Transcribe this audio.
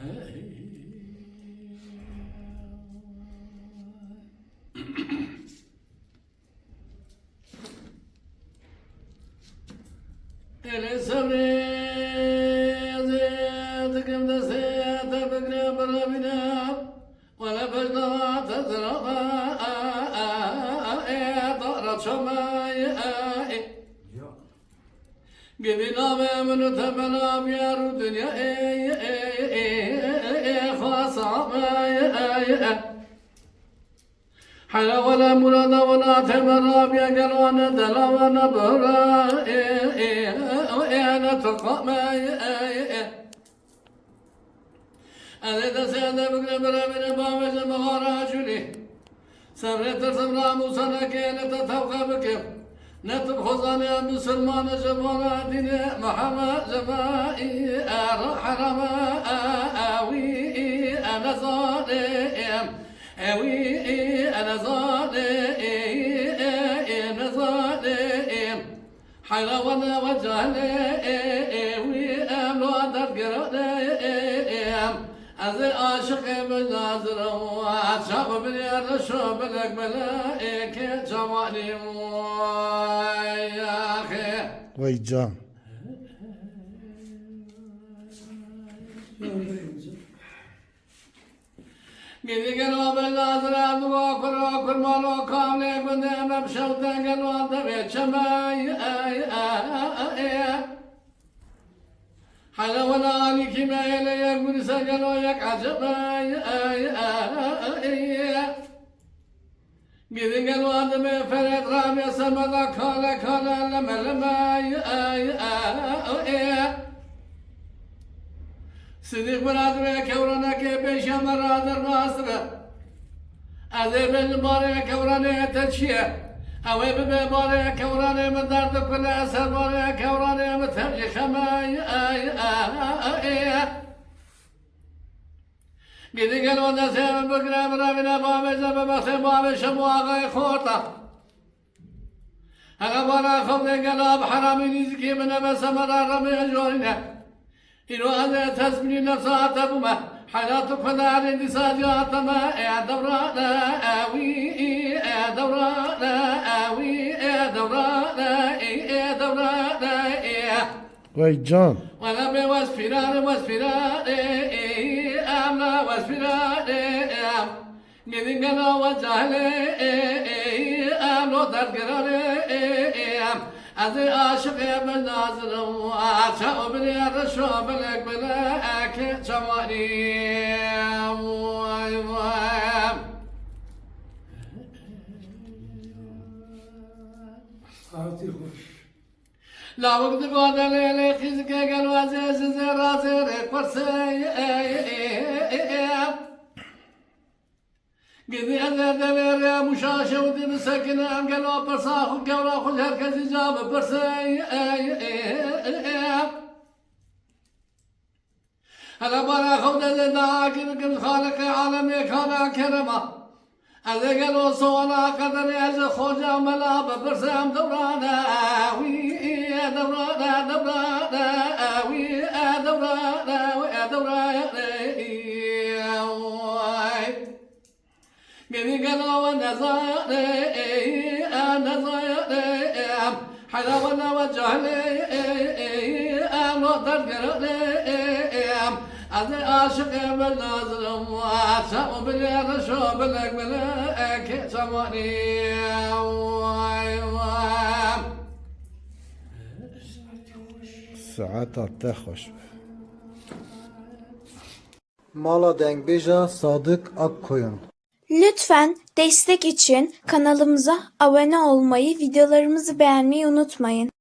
Ele sabre زيتكم دسيت بقرا بربنا ولا بجنا تزرقا طارت شماي قبنا من تمنا بيار الدنيا خاصة حلا ولا مراد ولا تمر بيا قلوانا دلا وانا برا انا تقام انا دسينا بقرا برا بامج مغارا جولي سمرت سمرا موسى كانت تتوقع بكم نتب خزاني مسلمان جبانا دين محمد جمائي حرم اوي انا ظالم اوي انا ظالم حيلا وانا وجهني اوي املو ادر قراني أزي عاشق بناظر وعشاق بني الرشوب لك ملائكة جمالي يا أخي Vay can. قدي قالوا بناظر أبغى كل مالو كامل بندي أنا بشوطة قالوا أنت بيت شماي حلا ولا عليك ما إلي يقول سجلوا يك عجبا قد قالوا أنت ما فرد رامي سمدا كالا لما صديق براد كورانا كي بيشا مرادر ماسرة أذي بالباري كورانا تشيه أوي بباري كوراني من درد كل أسر باري كوراني متهجي خماي قدي قالوا نسيم بقرا برابنا بابي زب بخي بابي شمو آغاي خورتا أغا بارا خبني قالوا بحرامي نزكي من بس مرار رمي جورنا إنو أذي تسمني نفسها تبما حياتك فدار النساء جاتما يا دورانا أوي يا دورانا أوي يا دورانا يا دورانا Vay can. ولا بوسفران أمنا وسفران قدين قنا وجهلي أمنا تذكرني أزي عاشق بناظر وعشاق بني الرشوب لك بلاك جمالي لا وقت قاد ليلي خزك قالوا عزيز زرازير قرسي قدي أزيد يا مشاشة ودي مسكنة قالوا برصاخ وقورا خل هركز جاب برسي هلا برا خود داكن كل خالق عالمي كان كرما هذا قالوا صونا قدر يز خوجا ملا برسام دورانا وي دورانا وي دورانا قدي قالوا أنا ظاير حلا ولا وجهني أنا تذكرني أذي عاشق بالناظر وعشاق بني الرشوب لك ملاك سماني Saat altta hoş. Mala Dengbej'a Sadık Akkoyun. Lütfen destek için kanalımıza abone olmayı, videolarımızı beğenmeyi unutmayın.